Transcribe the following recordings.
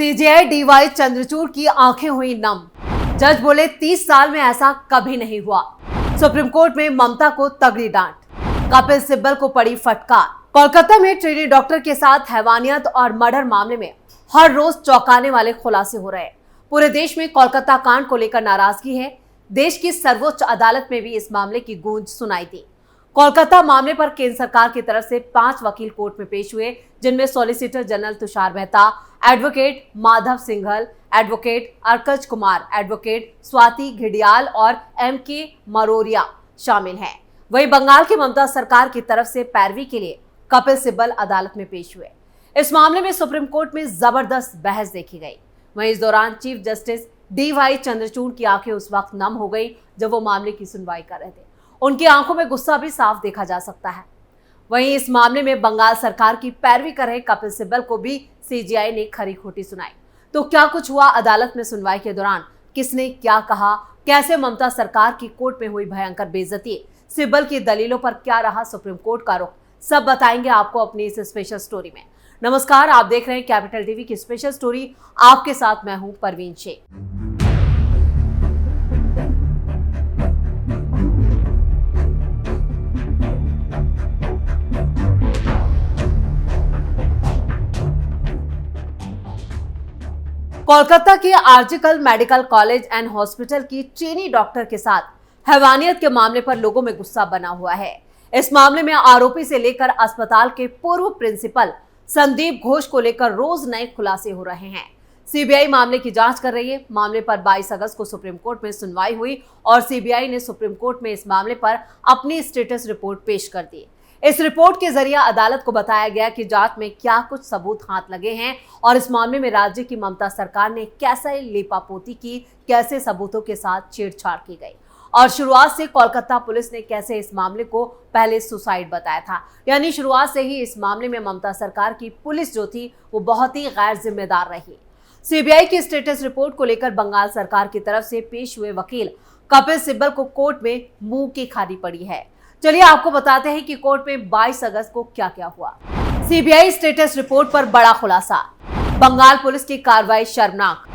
CJI D Y Chandrachud की आंखें हुई नम। जज बोले 30 साल में ऐसा कभी नहीं हुआ। सुप्रीम कोर्ट में ममता को तगड़ी डांट, कपिल सिब्बल को पड़ी फटकार। कोलकाता में ट्रेनी डॉक्टर के साथ हैवानियत और मर्डर मामले में हर रोज चौंकाने वाले खुलासे हो रहे हैं। पूरे देश में कोलकाता कांड को लेकर नाराजगी है। देश की सर्वोच्च अदालत में भी इस मामले की गूंज सुनाई दी। कोलकाता मामले पर केंद्र सरकार की तरफ से 5 वकील कोर्ट में पेश हुए, जिनमें solicitor general Tushar Mehta, advocate Madhav Singhal, advocate Arkaj Kumar, advocate Swati Ghildiyal और एम.के. मरोरिया शामिल हैं। वहीं बंगाल की ममता सरकार की तरफ से पैरवी के लिए कपिल सिब्बल अदालत में पेश हुए। इस मामले में सुप्रीम कोर्ट में जबरदस्त बहस देखी गई। वहीं इस दौरान चीफ जस्टिस डीवाई चंद्रचूड़ की आंखें उस वक्त नम हो गई जब वो मामले की सुनवाई कर रहे थे। उनकी आंखों में गुस्सा भी साफ देखा जा सकता है। वहीं इस मामले में बंगाल सरकार की पैरवी कर रहे कपिल सिब्बल को भी सीजीआई ने खरी खोटी सुनाई। तो क्या कुछ हुआ अदालत में सुनवाई के दौरान, किसने क्या कहा, कैसे ममता सरकार की कोर्ट में हुई भयंकर बेइज्जती, सिब्बल की दलीलों पर क्या रहा सुप्रीम कोर्ट का रुख, सब बताएंगे आपको अपनी इस स्पेशल स्टोरी में। नमस्कार, आप देख रहे हैं कैपिटल टीवी की स्पेशल स्टोरी। आपके साथ मैं हूं परवीन शेख। कोलकाता के आर्जिकल मेडिकल कॉलेज एंड हॉस्पिटल की ट्रेनी डॉक्टर के साथ हैवानियत के मामले पर लोगों में गुस्सा बना हुआ है। इस मामले में आरोपी से लेकर अस्पताल के पूर्व प्रिंसिपल संदीप घोष को लेकर रोज नए खुलासे हो रहे हैं। सीबीआई मामले की जांच कर रही है। मामले पर 22 अगस्त को सुप्रीम कोर्ट में सुनवाई हुई और सीबीआई ने सुप्रीम कोर्ट में इस मामले पर अपनी स्टेटस रिपोर्ट पेश कर दी। इस रिपोर्ट के जरिए अदालत को बताया गया कि जांच में क्या कुछ सबूत हाथ लगे हैं और इस मामले में राज्य की ममता सरकार ने कैसे लेपापोती की, कैसे सबूतों के साथ छेड़छाड़ की गई और शुरुआत से कोलकाता पुलिस ने कैसे इस मामले को पहले सुसाइड बताया था। यानी शुरुआत से ही इस मामले में ममता सरकार की पुलिस जो थी वो बहुत ही गैर जिम्मेदार रही। सीबीआई की स्टेटस रिपोर्ट को लेकर बंगाल सरकार की तरफ से पेश हुए वकील कपिल सिब्बल को कोर्ट में मुंह की खानी पड़ी है। चलिए आपको बताते हैं कि कोर्ट में 22 अगस्त को क्या क्या हुआ। सीबीआई स्टेटस रिपोर्ट पर बड़ा खुलासा, बंगाल पुलिस की कार्रवाई शर्मनाक,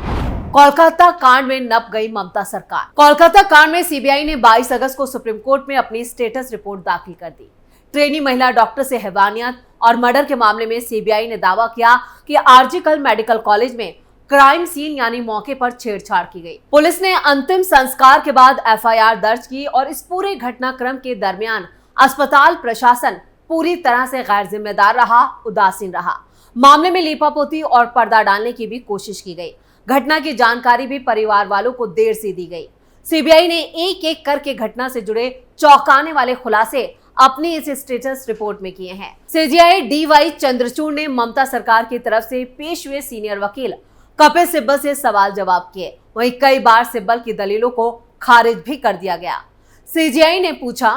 कोलकाता कांड में नप गई ममता सरकार। कोलकाता कांड में सीबीआई ने 22 अगस्त को सुप्रीम कोर्ट में अपनी स्टेटस रिपोर्ट दाखिल कर दी। ट्रेनी महिला डॉक्टर से हैवानियत और मर्डर के मामले में सीबीआई ने दावा किया कि आर्जिकल मेडिकल कॉलेज में क्राइम सीन यानी मौके पर छेड़छाड़ की गई। पुलिस ने अंतिम संस्कार के बाद एफआईआर दर्ज की और इस पूरे घटनाक्रम के दरमियान अस्पताल प्रशासन पूरी तरह से गैर जिम्मेदार रहा, उदासीन रहा। मामले में लीपापोती और पर्दा डालने की भी कोशिश की गई। घटना की जानकारी भी परिवार वालों को देर से दी गई। सीबीआई ने एक एक करके घटना से जुड़े चौंकाने वाले खुलासे अपनी इस स्टेटस रिपोर्ट में किए हैं। सीजेआई डीवाई चंद्रचूड़ ने ममता सरकार की तरफ से पेश हुए सीनियर वकील कपिल सिब्बल से सवाल जवाब किए। वहीं कई बार सिब्बल की दलीलों को खारिज भी कर दिया गया। सीजीआई ने पूछा,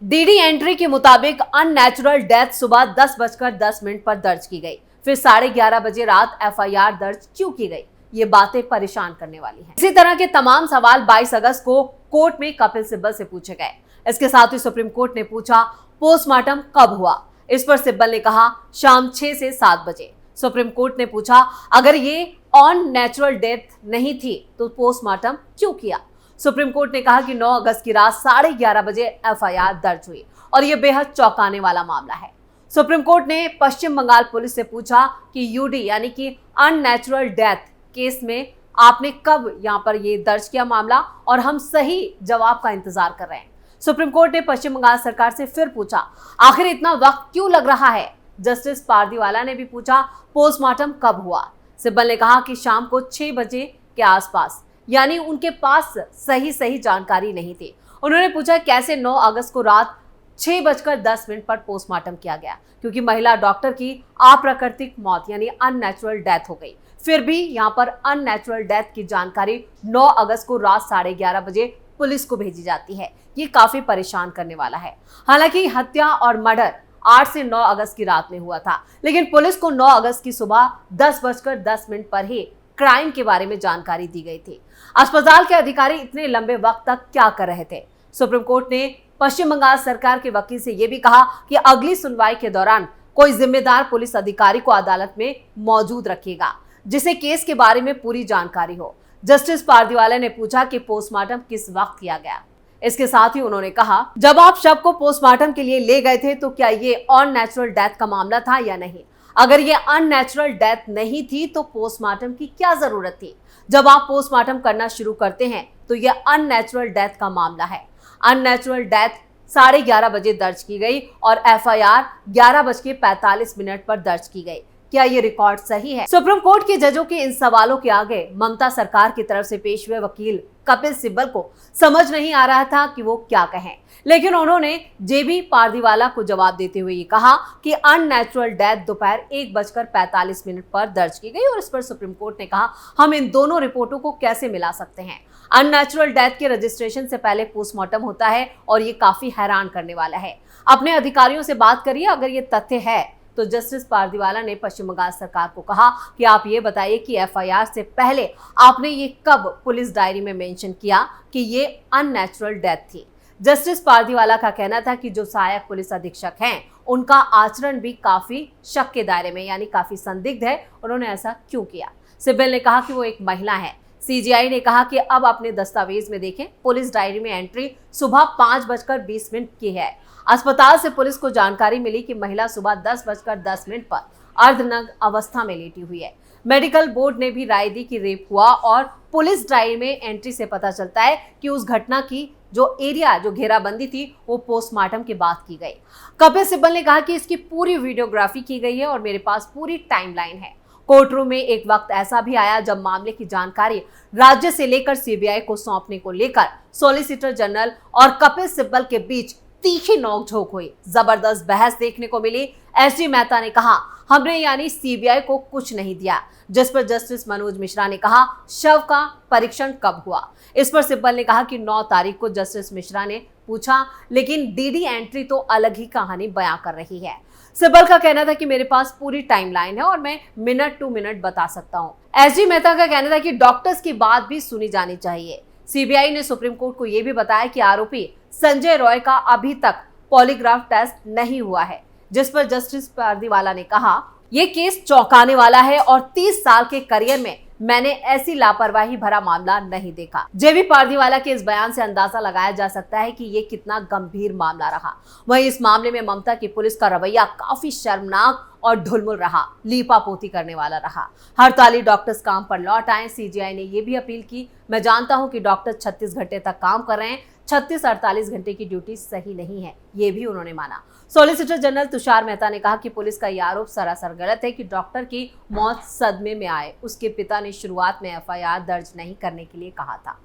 डीडी एंट्री के मुताबिक अननेचुरल डेथ सुबह 10:10 पर दर्ज की गई, फिर 11:30 बजे रात एफआईआर दर्ज क्यों की गई? ये बातें परेशान करने वाली हैं। इसी तरह के तमाम सवाल 22 अगस्त को कोर्ट में कपिल सिब्बल से पूछे गए। इसके साथ ही सुप्रीम कोर्ट ने पूछा, पोस्टमार्टम कब हुआ? इस पर सिब्बल ने कहा, शाम 6 से 7 बजे। सुप्रीम कोर्ट ने पूछा, अगर ये ऑन नेचुरल डेथ नहीं थी तो पोस्टमार्टम क्यों किया? सुप्रीम कोर्ट ने कहा कि 9 अगस्त की रात 11:30 बजे एफआईआर दर्ज हुई और यह बेहद चौंकाने वाला मामला है। सुप्रीम कोर्ट ने पश्चिम बंगाल पुलिस से पूछा कि यूडी यानी कि अननेचुरल डेथ केस में आपने कब यहां पर ये दर्ज किया मामला, और हम सही जवाब का इंतजार कर रहे हैं। सुप्रीम कोर्ट ने पश्चिम बंगाल सरकार से फिर पूछा, आखिर इतना वक्त क्यों लग रहा है? जस्टिस पारदीवाला ने भी पूछा, पोस्टमार्टम कब हुआ? सिब्बल ने कहा कि शाम को 6 बजे के आसपास, यानी उनके पास सही जानकारी नहीं थी। उन्होंने पूछा, कैसे 9 अगस्त को रात 6:10 पर पोस्टमार्टम किया गया? क्योंकि महिला डॉक्टर की अप्राकृतिक मौत यानी अननेचुरल डेथ हो गई। फिर भी यहाँ पर अननेचुरल डेथ की जानकारी 9 अगस्त को रात 11:30 बजे पुलिस को भेजी जाती है। ये काफी परेशान करने वाला है। हालांकि हत्या और मर्डर 8 से 9 अगस्त की रात में हुआ था, लेकिन पुलिस को 9 अगस्त की सुबह 10:10 पर ही क्राइम के बारे में जानकारी दी गई थी। अस्पताल के अधिकारी इतने लंबे वक्त तक क्या कर रहे थे? सुप्रीम कोर्ट ने पश्चिम बंगाल सरकार के वकील से यह भी कहा कि अगली सुनवाई के दौरान कोई जिम्मेदार पुलिस अधिकारी को अदालत में मौजूद रखेगा। जिसे केस के बारे में पूरी जानकारी हो। जस्टिस पारदीवाला ने पूछा कि पोस्टमार्टम किस वक्त किया गया। इसके साथ ही उन्होंने कहा, जब आप शव को पोस्टमार्टम के लिए ले गए थे तो क्या ये अननेचुरल डेथ का मामला था या नहीं? अगर ये अननेचुरल डेथ नहीं थी तो पोस्टमार्टम की क्या जरूरत थी? जब आप पोस्टमार्टम करना शुरू करते हैं तो यह अननेचुरल डेथ का मामला है। अननेचुरल डेथ 11:30 बजे दर्ज की गई और FIR 11:45 पर दर्ज की गई। क्या ये रिकॉर्ड सही है? सुप्रीम कोर्ट के जजों के इन सवालों के आगे ममता सरकार की तरफ से पेश हुए वकील कपिल सिब्बल को समझ नहीं आ रहा था कि वो क्या कहें, लेकिन उन्होंने JB पारदीवाला को जवाब देते हुए ये कहा कि अननेचुरल डेथ दोपहर 1:45 पर दर्ज की गई और इस पर सुप्रीम कोर्ट ने कहा, हम इन दोनों रिपोर्टों को कैसे मिला सकते हैं? अननेचुरल डेथ के रजिस्ट्रेशन से पहले पोस्टमार्टम होता है और ये काफी हैरान करने वाला है। अपने अधिकारियों से बात करिए, अगर ये तथ्य है तो जस्टिस पारदीवाला ने पश्चिम बंगाल सरकार को कहा कि आप ये बताइए कि FIR से पहले आपने ये कब पुलिस डायरी में मेंशन किया कि ये अननेचुरल डेथ थी। जस्टिस पारदीवाला का कहना था कि जो सहायक पुलिस अधीक्षक हैं उनका आचरण भी काफी शक के दायरे में यानी काफी संदिग्ध है। उन्होंने ऐसा क्यों किया? सिब्बल ने कहा कि वो एक महिला है। CGI ने कहा कि अब अपने दस्तावेज में देखें, पुलिस डायरी में एंट्री सुबह 5:20 की है। अस्पताल से पुलिस को जानकारी मिली कि महिला सुबह 10:10 पर अर्धनग्न अवस्था में लेटी हुई है। मेडिकल बोर्ड ने भी राय दी कि रेप हुआ और पुलिस डायरी में एंट्री से पता चलता है कि उस घटना की जो घेराबंदी थी वो पोस्टमार्टम के बाद की गई। कपिल सिब्बल ने कहा कि इसकी पूरी वीडियोग्राफी की गई है और मेरे पास पूरी टाइमलाइन है। कोर्ट रूम में एक वक्त ऐसा भी आया जब मामले की जानकारी राज्य से लेकर CBI को सौंपने को लेकर सॉलिसिटर जनरल और कपिल सिब्बल के बीच तीखी नोकझोंक हुई। जबरदस्त बहस देखने को मिली। SG मेहता ने कहा, हमने यानी CBI को कुछ नहीं दिया, जिस पर जस्टिस मनोज मिश्रा ने कहा, शव का परीक्षण कब हुआ? इस पर सिब्बल ने कहा कि 9 तारीख को जस्टिस मिश्रा ने पूछा, लेकिन DD एंट्री तो अलग ही कहानी बयां कर रही है। सिब्बल का कहना था कि मेरे पास पूरी टाइमलाइन है और मैं मिनट टू मिनट बता सकता हूं। SG मेहता का कहना था कि डॉक्टर्स की बात भी सुनी जानी चाहिए। CBI ने सुप्रीम कोर्ट को यह भी बताया कि आरोपी संजय रॉय का अभी तक पॉलीग्राफ टेस्ट नहीं हुआ है, जिस पर जस्टिस पारदीवाला ने कहा, यह केस चौंकाने वाला है और 30 साल के करियर में मैंने ऐसी लापरवाही भरा मामला नहीं देखा। JB पारदीवाला के इस बयान से अंदाजा लगाया जा सकता है कि यह कितना गंभीर मामला रहा। वहीं इस मामले में ममता की पुलिस का रवैया काफी शर्मनाक और ढुलमुल रहा, लीपापोती करने वाला रहा। हड़ताली डॉक्टर्स काम पर लौट आए। CGI ने यह भी अपील की, मैं जानता हूं कि डॉक्टर 36 घंटे तक काम कर रहे हैं, 36-48 घंटे की ड्यूटी सही नहीं है, ये भी उन्होंने माना। सॉलिसिटर जनरल तुषार मेहता ने कहा कि पुलिस का यह आरोप सरासर गलत है कि डॉक्टर की मौत सदमे में आए। उसके पिता ने शुरुआत में FIR दर्ज नहीं करने के लिए कहा था,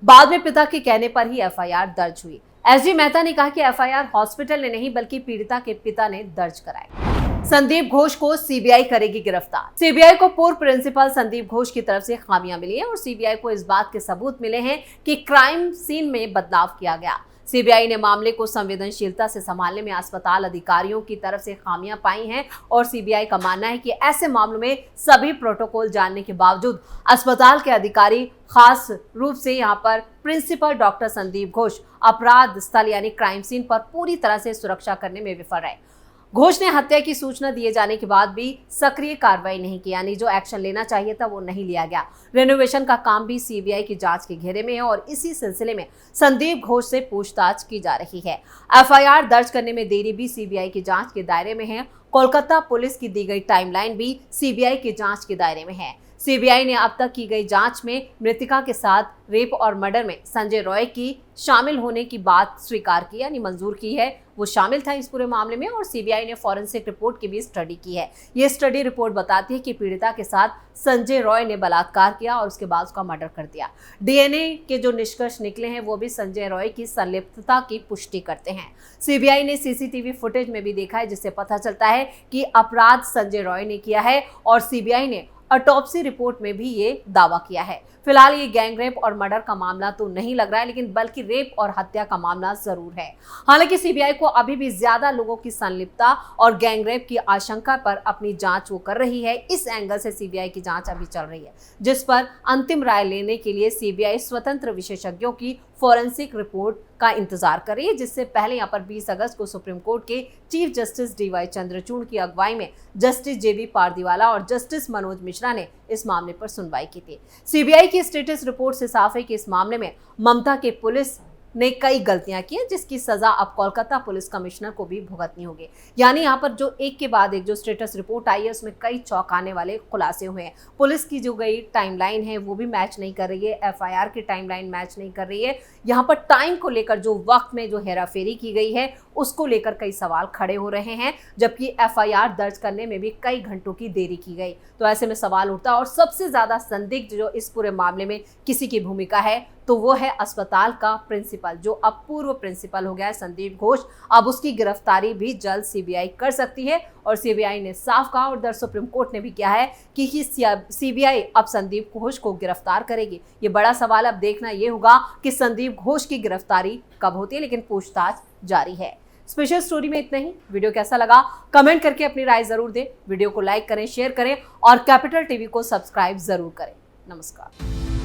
बाद में पिता के कहने पर ही FIR दर्ज हुई। SG मेहता ने कहा कि FIR हॉस्पिटल ने नहीं बल्कि पीड़िता के पिता ने दर्ज कराई। संदीप घोष को CBI करेगी गिरफ्तार। CBI को पूर्व प्रिंसिपल संदीप घोष की तरफ से खामियां मिली हैं और CBI को इस बात के सबूत मिले हैं कि क्राइम सीन में बदलाव किया गया। CBI ने मामले को संवेदनशीलता से संभालने में अस्पताल अधिकारियों की तरफ से खामियां पाई हैं और CBI का मानना है कि ऐसे मामलों में सभी प्रोटोकॉल जानने के बावजूद अस्पताल के अधिकारी, खास रूप से यहाँ पर प्रिंसिपल डॉक्टर संदीप घोष, अपराध स्थल यानी क्राइम सीन पर पूरी तरह से सुरक्षा करने में विफल रहे। घोष ने हत्या की सूचना दिए जाने के बाद भी सक्रिय कार्रवाई नहीं की, यानी जो एक्शन लेना चाहिए था वो नहीं लिया गया। रेनोवेशन का काम भी CBI की जांच के घेरे में है और इसी सिलसिले में संदीप घोष से पूछताछ की जा रही है। FIR दर्ज करने में देरी भी CBI की जांच के दायरे में है। कोलकाता पुलिस की दी गई टाइमलाइन भी CBI की जांच के दायरे में है। CBI ने अब तक की गई जांच में मृतका के साथ रेप और मर्डर में संजय रॉय की शामिल होने की बात स्वीकार की, यानी मंजूर की है, वो शामिल था इस पूरे मामले में। और CBI ने फॉरेंसिक रिपोर्ट की भी स्टडी की है। ये स्टडी रिपोर्ट बताती है कि पीड़िता के साथ संजय रॉय ने बलात्कार किया और उसके बाद उसका मर्डर कर दिया। DNA के जो निष्कर्ष निकले हैं वो भी संजय रॉय की संलिप्तता की पुष्टि करते हैं। CBI ने CCTV फुटेज में भी देखा है, जिससे पता चलता है कि अपराध संजय रॉय ने किया है और CBI ने ऑटोप्सी रिपोर्ट में भी ये दावा किया है। फिलहाल ये गैंग रेप और मर्डर का मामला तो नहीं लग रहा है, लेकिन बल्कि रेप और हत्या का मामला जरूर है। हालांकि CBI को अभी भी ज्यादा लोगों की संलिप्तता और गैंग रेप की आशंका पर अपनी जांच वो कर रही है। इस एंगल से CBI की जांच अभी चल रही है, जिस पर अंतिम राय लेने के लिए CBI स्वतंत्र विशेषज्ञों की फॉरेंसिक रिपोर्ट का इंतजार कर रही है, जिससे पहले यहाँ पर 20 अगस्त को सुप्रीम कोर्ट के चीफ जस्टिस DY चंद्रचूड़ की अगुवाई में जस्टिस JB पारदीवाला और जस्टिस मनोज मिश्रा ने इस मामले पर सुनवाई की थी। सीबीआई की स्टेटस रिपोर्ट से साफ है कि इस मामले में ममता के पुलिस ने कई गलतियां की हैं, जिसकी सजा अब कोलकाता पुलिस कमिश्नर को भी भुगतनी होगी। यानी यहाँ पर जो एक के बाद एक जो स्टेटस रिपोर्ट आई है उसमें कई चौंकाने वाले खुलासे हुए हैं। पुलिस की जो गई टाइमलाइन है वो भी मैच नहीं कर रही है, एफआईआर की टाइमलाइन मैच नहीं कर रही है। यहाँ पर टाइम को लेकर जो वक्त में जो हेराफेरी की गई है उसको लेकर कई सवाल खड़े हो रहे हैं, जबकि एफआईआर दर्ज करने में भी कई घंटों की देरी की गई। तो ऐसे में सवाल उठता है और सबसे ज्यादा संदिग्ध जो इस पूरे मामले में किसी की भूमिका है तो वो है अस्पताल का प्रिंसिपल, जो अब पूर्व प्रिंसिपल हो गया है संदीप घोष। अब उसकी गिरफ्तारी भी जल्द सीबीआई कर सकती है और सीबीआई ने साफ कहा और सुप्रीम कोर्ट ने भी किया है कि सीबीआई अब संदीप घोष को गिरफ्तार करेगी। ये बड़ा सवाल अब देखना ये होगा कि संदीप घोष की गिरफ्तारी कब होती है, लेकिन पूछताछ जारी है। स्पेशल स्टोरी में इतना ही। वीडियो कैसा लगा कमेंट करके अपनी राय जरूर दें। वीडियो को लाइक करें, शेयर करें और कैपिटल टीवी को सब्सक्राइब जरूर करें। नमस्कार।